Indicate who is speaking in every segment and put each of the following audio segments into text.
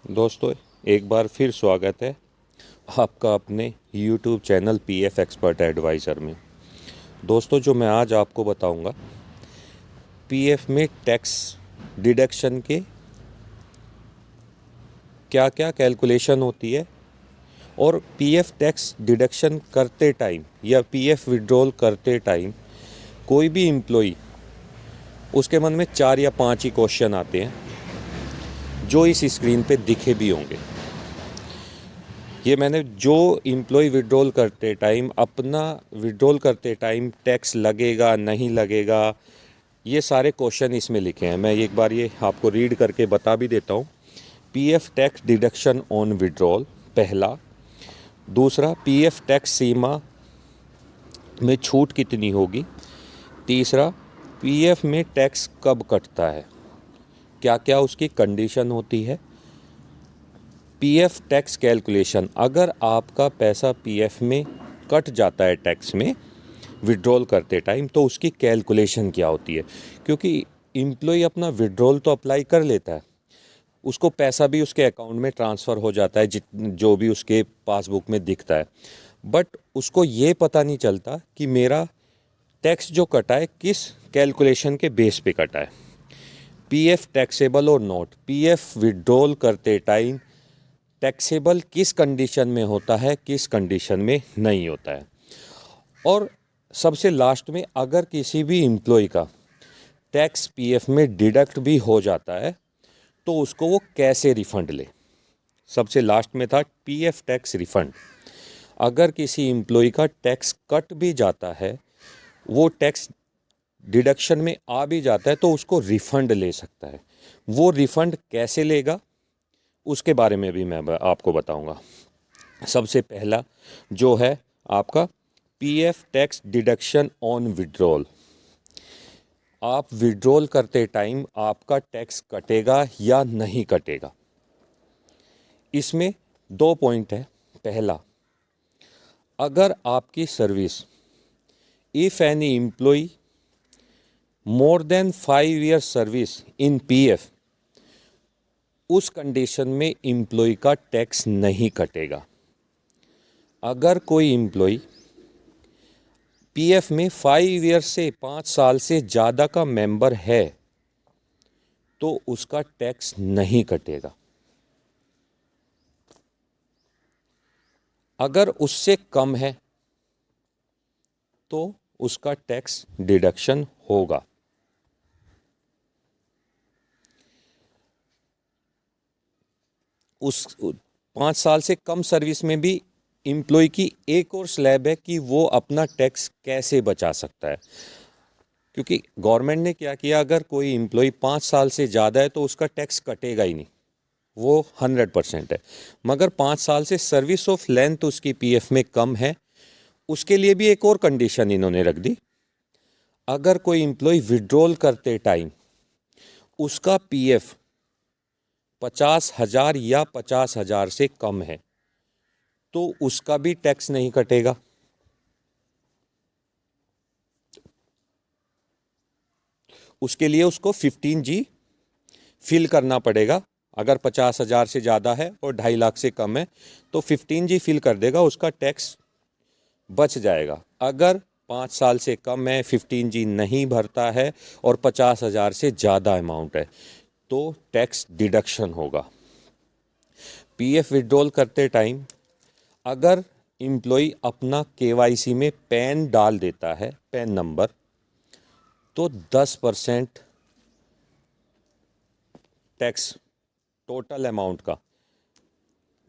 Speaker 1: दोस्तों, एक बार फिर स्वागत है आपका अपने YouTube channel PF expert advisor में। दोस्तों, जो मैं आज आपको बताऊंगा, पीएफ में टैक्स डिडक्शन के क्या क्या कैलकुलेशन होती है और पीएफ टैक्स डिडक्शन करते टाइम या पीएफ विड्रॉल करते टाइम कोई भी एम्प्लॉई, उसके मन में 4 या 5 ही क्वेश्चन आते हैं जो इस स्क्रीन पे दिखे भी होंगे। ये मैंने जो एम्प्लॉय विड्रॉल करते टाइम टैक्स लगेगा नहीं लगेगा, ये सारे क्वेश्चन इसमें लिखे हैं। मैं एक बार ये आपको रीड करके बता भी देता हूँ। PF tax deduction on withdrawal पहला। दूसरा, पीएफ टैक्स सीमा में छूट कितनी होगी। तीसरा, पीएफ में टैक्स कब कटता है, क्या क्या उसकी कंडीशन होती है। पीएफ टैक्स कैलकुलेशन, अगर आपका पैसा पीएफ में कट जाता है टैक्स में विड्रॉल करते टाइम, तो उसकी कैलकुलेशन क्या होती है। क्योंकि एम्प्लॉय अपना विड्रॉल तो अप्लाई कर लेता है, उसको पैसा भी उसके अकाउंट में ट्रांसफ़र हो जाता है जो भी उसके पासबुक में दिखता है, बट उसको ये पता नहीं चलता कि मेरा टैक्स जो कटा है किस कैलकुलेशन के बेस पे कटा है। पीएफ टैक्सेबल और नॉट, पीएफ विड्रॉल करते टाइम टैक्सेबल किस कंडीशन में होता है, किस कंडीशन में नहीं होता है। और सबसे लास्ट में, अगर किसी भी एम्प्लॉय का टैक्स पीएफ में डिडक्ट भी हो जाता है तो उसको वो कैसे रिफ़ंड ले। सबसे लास्ट में था पीएफ टैक्स रिफ़ंड। अगर किसी एम्प्लॉय का टैक्स कट भी जाता है, वो टैक्स डिडक्शन में आ भी जाता है, तो उसको रिफ़ंड ले सकता है। वो रिफ़ंड कैसे लेगा, उसके बारे में भी मैं आपको बताऊंगा। सबसे पहला जो है आपका PF tax deduction on withdrawal. आप विड्रॉल करते टाइम आपका टैक्स कटेगा या नहीं कटेगा, इसमें 2 पॉइंट है। पहला, अगर आपकी service, if any employ more than 5 year service in PF, उस कंडीशन में एम्प्लॉय का टैक्स नहीं कटेगा। अगर कोई एम्प्लॉय पीएफ में 5 ईयर से 5 साल से ज़्यादा का मेंबर है तो उसका टैक्स नहीं कटेगा। अगर उससे कम है तो उसका टैक्स डिडक्शन होगा। उस 5 साल से कम सर्विस में भी एम्प्लॉय की एक और स्लैब है कि वो अपना टैक्स कैसे बचा सकता है। क्योंकि गवर्नमेंट ने क्या किया, अगर कोई एम्प्लॉय 5 साल से ज़्यादा है तो उसका टैक्स कटेगा ही नहीं, वो 100% है। मगर 5 साल से सर्विस ऑफ लेंथ उसकी पीएफ में कम है, उसके लिए भी एक और कंडीशन इन्होंने रख दी। अगर कोई एम्प्लॉय विड्रॉल करते टाइम उसका पीएफ 50,000 या 50,000 से कम है तो उसका भी टैक्स नहीं कटेगा। उसके लिए उसको 15G फिल करना पड़ेगा। अगर 50,000 से ज़्यादा है और 2.5 लाख से कम है तो 15G फिल कर देगा, उसका टैक्स बच जाएगा। अगर 5 साल से कम है, 15G नहीं भरता है और 50,000 से ज़्यादा अमाउंट है तो टैक्स डिडक्शन होगा। पीएफ विड्रॉल करते टाइम अगर एम्प्लॉय अपना केवाईसी में पैन डाल देता है, पैन नंबर, तो 10% टैक्स टोटल अमाउंट का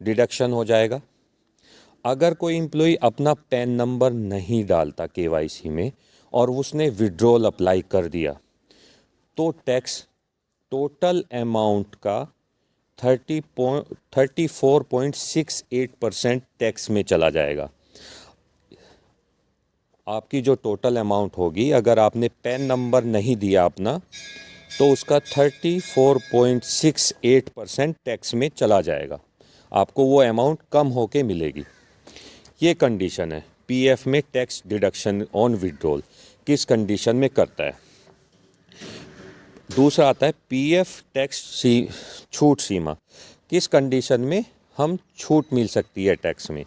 Speaker 1: डिडक्शन हो जाएगा। अगर कोई एम्प्लॉय अपना पैन नंबर नहीं डालता केवाईसी में और उसने विड्रॉल अप्लाई कर दिया तो टैक्स टोटल अमाउंट का 34.68% टैक्स में चला जाएगा। आपकी जो टोटल अमाउंट होगी, अगर आपने पैन नंबर नहीं दिया अपना, तो उसका 34.68% टैक्स में चला जाएगा। आपको वो अमाउंट कम होके मिलेगी। ये कंडीशन है पीएफ में टैक्स डिडक्शन ऑन विड्रॉल किस कंडीशन में करता है। दूसरा आता है पीएफ टैक्स छूट सीमा। किस कंडीशन में हम छूट मिल सकती है टैक्स में।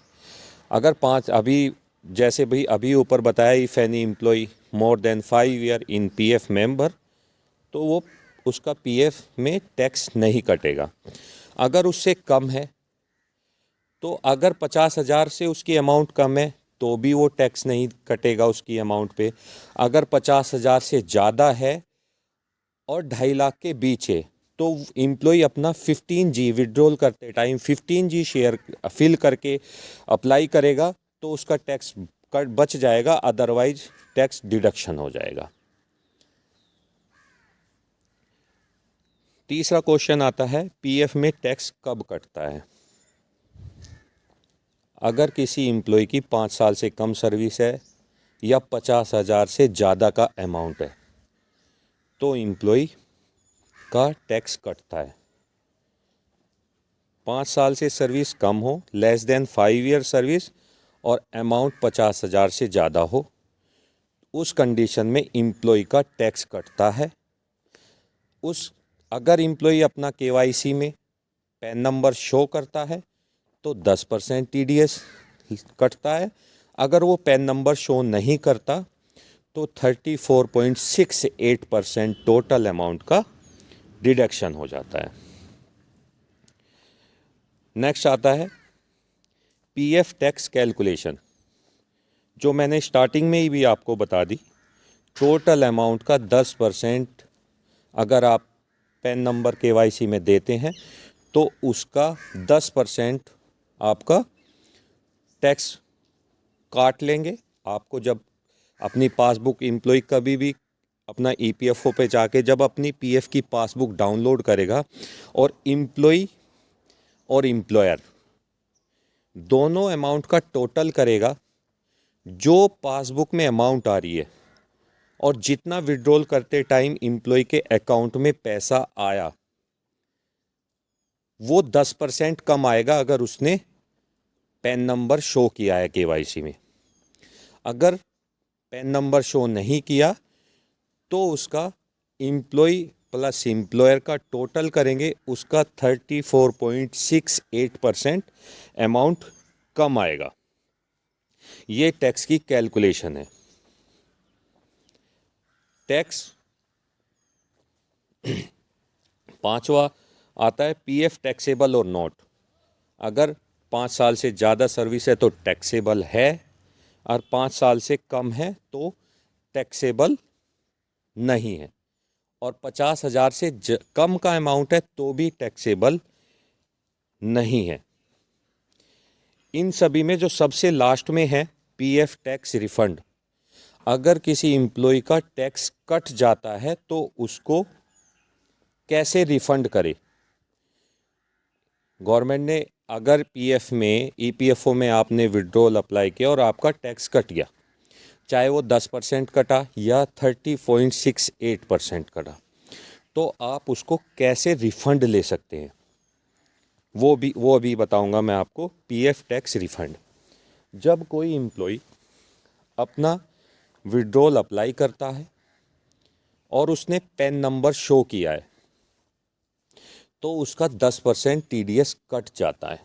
Speaker 1: अगर 5 अभी जैसे भाई अभी ऊपर बताया, if any employ more than 5 year in PF member, तो वो उसका पीएफ में टैक्स नहीं कटेगा। अगर उससे कम है तो अगर 50,000 से उसकी अमाउंट कम है तो भी वो टैक्स नहीं कटेगा उसकी अमाउंट पे। अगर 50,000 से ज़्यादा है और 2.5 लाख के बीच है तो एम्प्लॉय अपना 15G विड्रॉल करते टाइम 15G शेयर फिल करके अप्लाई करेगा तो उसका टैक्स कट बच जाएगा, अदरवाइज टैक्स डिडक्शन हो जाएगा। तीसरा क्वेश्चन आता है, पीएफ में टैक्स कब कटता है। अगर किसी एम्प्लॉय की 5 साल से कम सर्विस है या 50,000 से ज़्यादा का अमाउंट है तो एम्प्लॉय का टैक्स कटता है। 5 साल से सर्विस कम हो, लेस देन 5 ईयर सर्विस, और अमाउंट 50,000 से ज़्यादा हो, उस कंडीशन में एम्प्लॉय का टैक्स कटता है। अगर एम्प्लॉय अपना केवाईसी में पैन नंबर शो करता है तो 10% टीडीएस कटता है। अगर वो पैन नंबर शो नहीं करता तो 34.68% टोटल अमाउंट का डिडक्शन हो जाता है। नेक्स्ट आता है पीएफ टैक्स कैलकुलेशन, जो मैंने स्टार्टिंग में ही भी आपको बता दी। टोटल अमाउंट का 10% अगर आप पैन नंबर केवाईसी में देते हैं तो उसका 10% आपका टैक्स काट लेंगे। आपको जब अपनी पासबुक एम्प्लॉय कभी भी अपना ईपीएफओ पे जाके जब अपनी पीएफ की पासबुक डाउनलोड करेगा और एम्प्लॉय और एम्प्लॉयर दोनों अमाउंट का टोटल करेगा, जो पासबुक में अमाउंट आ रही है और जितना विड्रॉल करते टाइम एम्प्लॉय के अकाउंट में पैसा आया वो 10% कम आएगा अगर उसने पैन नंबर शो किया है केवाईसी में। अगर पैन नंबर शो नहीं किया तो उसका एम्प्लॉय प्लस एम्प्लॉयर का टोटल करेंगे, उसका 34.68% अमाउंट कम आएगा। ये टैक्स की कैलकुलेशन है। टैक्स पांचवा आता है पीएफ टैक्सेबल और नॉट। अगर 5 साल से ज़्यादा सर्विस है तो टैक्सेबल है, और 5 साल से कम है तो टैक्सेबल नहीं है, और 50,000 से कम का अमाउंट है तो भी टैक्सेबल नहीं है। इन सभी में जो सबसे लास्ट में है पीएफ टैक्स रिफंड। अगर किसी एम्प्लॉय का टैक्स कट जाता है तो उसको कैसे रिफंड करे। गवर्नमेंट ने अगर पीएफ में ईपीएफओ में आपने विड्रॉल अप्लाई किया और आपका टैक्स कट गया, चाहे वो 10% कटा या 30.68% कटा, तो आप उसको कैसे रिफंड ले सकते हैं वो अभी बताऊंगा मैं आपको। पीएफ टैक्स रिफंड, जब कोई एम्प्लॉय अपना विड्रॉल अप्लाई करता है और उसने पैन नंबर शो किया है तो उसका 10% टीडीएस कट जाता है।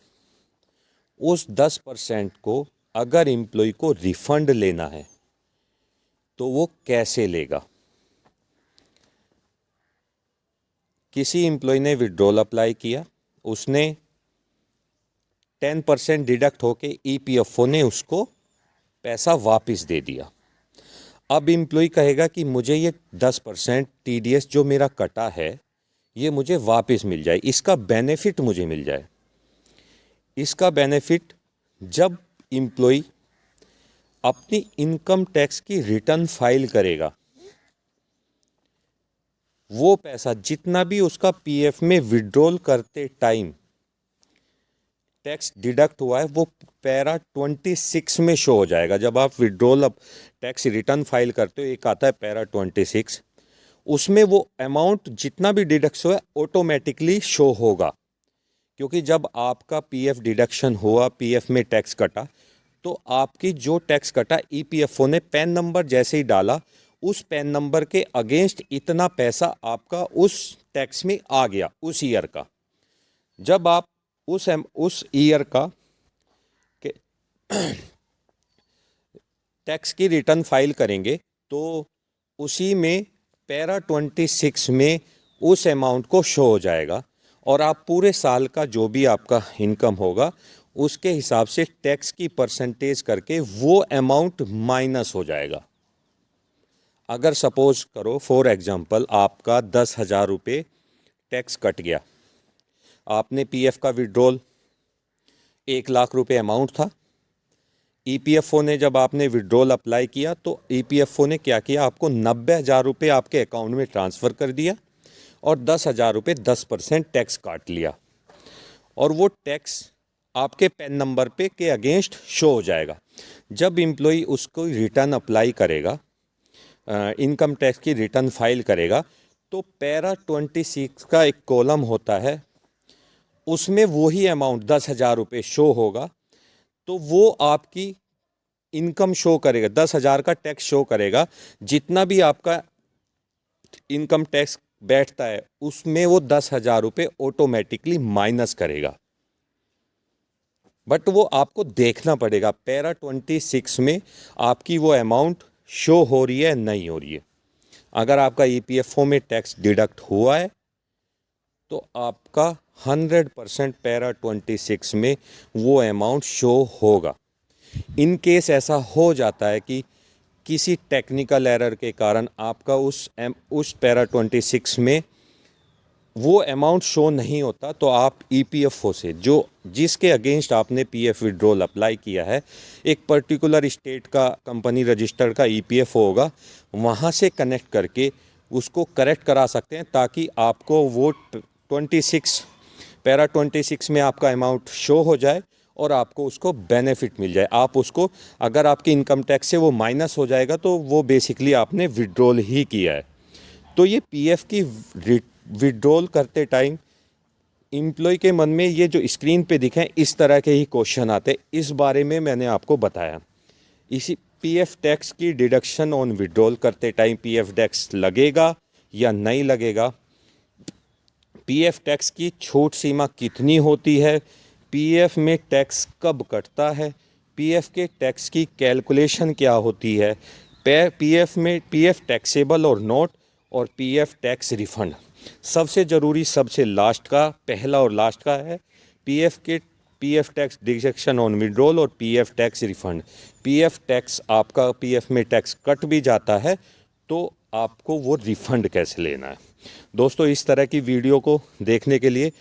Speaker 1: उस 10% को अगर एम्प्लॉय को रिफंड लेना है तो वो कैसे लेगा। किसी एम्प्लॉय ने विड्रॉल अप्लाई किया, उसने 10% डिडक्ट होके ईपीएफओ ने उसको पैसा वापस दे दिया। अब एम्प्लॉय कहेगा कि मुझे ये 10% टीडीएस जो मेरा कटा है ये मुझे वापस मिल जाए, इसका बेनिफिट मुझे मिल जाए। इसका बेनिफिट जब एम्प्लॉय अपनी इनकम टैक्स की रिटर्न फाइल करेगा, वो पैसा जितना भी उसका पीएफ में विड्रॉल करते टाइम टैक्स डिडक्ट हुआ है वो पैरा 26 में शो हो जाएगा। जब आप विड्रॉल टैक्स रिटर्न फाइल करते हो, एक आता है पैरा 26, उसमें वो अमाउंट जितना भी डिडक्ट हुआ है ऑटोमेटिकली शो होगा। क्योंकि जब आपका पीएफ डिडक्शन हुआ, पीएफ में टैक्स कटा, तो आपकी जो टैक्स कटा ईपीएफओ ने पैन नंबर जैसे ही डाला, उस पैन नंबर के अगेंस्ट इतना पैसा आपका उस टैक्स में आ गया उस ईयर का। जब आप उस ईयर का के टैक्स की रिटर्न फाइल करेंगे तो उसी में पैरा 26 में उस अमाउंट को शो हो जाएगा और आप पूरे साल का जो भी आपका इनकम होगा उसके हिसाब से टैक्स की परसेंटेज करके वो अमाउंट माइनस हो जाएगा। अगर सपोज करो फॉर एग्जांपल आपका 10,000 रुपये टैक्स कट गया, आपने पीएफ का विड्रॉल 1,00,000 रुपये अमाउंट था। ईपीएफओ ने जब आपने विड्रॉल अप्लाई किया तो ईपीएफओ ने क्या किया, आपको 90,000 रुपये आपके अकाउंट में ट्रांसफ़र कर दिया और 10,000 रुपये 10% टैक्स काट लिया और वो टैक्स आपके पैन नंबर पे के अगेंस्ट शो हो जाएगा। जब एम्प्लॉई उसको रिटर्न अप्लाई करेगा, इनकम टैक्स की रिटर्न फाइल करेगा, तो पैरा 26 का एक कॉलम होता है, उसमें वही अमाउंट 10,000 रुपये शो होगा। तो वो आपकी इनकम शो करेगा, 10,000 का टैक्स शो करेगा। जितना भी आपका इनकम टैक्स बैठता है उसमें वो 10,000 रुपये ऑटोमेटिकली माइनस करेगा। बट वो आपको देखना पड़ेगा पैरा 26 में आपकी वो अमाउंट शो हो रही है नहीं हो रही है। अगर आपका ईपीएफओ में टैक्स डिडक्ट हुआ है तो आपका 100% पैरा 26 में वो अमाउंट शो होगा। इन केस ऐसा हो जाता है कि किसी टेक्निकल एरर के कारण आपका उस पैरा 26 में वो अमाउंट शो नहीं होता, तो आप ईपीएफओ से जिसके अगेंस्ट आपने पीएफ विड्रॉल अप्लाई किया है, एक पर्टिकुलर स्टेट का कंपनी रजिस्टर्ड का ईपीएफओ होगा, वहाँ से कनेक्ट करके उसको करेक्ट करा सकते हैं ताकि आपको वो 26 पैरा 26 में आपका अमाउंट शो हो जाए और आपको उसको बेनिफिट मिल जाए। आप उसको, अगर आपकी इनकम टैक्स से वो माइनस हो जाएगा तो वो बेसिकली आपने विड्रॉल ही किया है। तो ये पीएफ की विड्रॉल करते टाइम एम्प्लॉय के मन में ये जो स्क्रीन पे दिखे इस तरह के ही क्वेश्चन आते हैं, इस बारे में मैंने आपको बताया। इसी पीएफ टैक्स की डिडक्शन ऑन विड्रॉल करते टाइम पीएफ टैक्स लगेगा या नहीं लगेगा, पीएफ टैक्स की छूट सीमा कितनी होती है, पीएफ में टैक्स कब कटता है, पीएफ के टैक्स की कैलकुलेशन क्या होती है, पीएफ में पीएफ टैक्सेबल और नॉट, और पीएफ टैक्स रिफंड। सबसे ज़रूरी सबसे लास्ट का, पहला और लास्ट का है PF tax deduction on withdrawal और PF tax refund. PF tax आपका पीएफ में टैक्स कट भी जाता है तो आपको वो रिफ़ंड कैसे लेना है। दोस्तों, इस तरह की वीडियो को देखने के लिए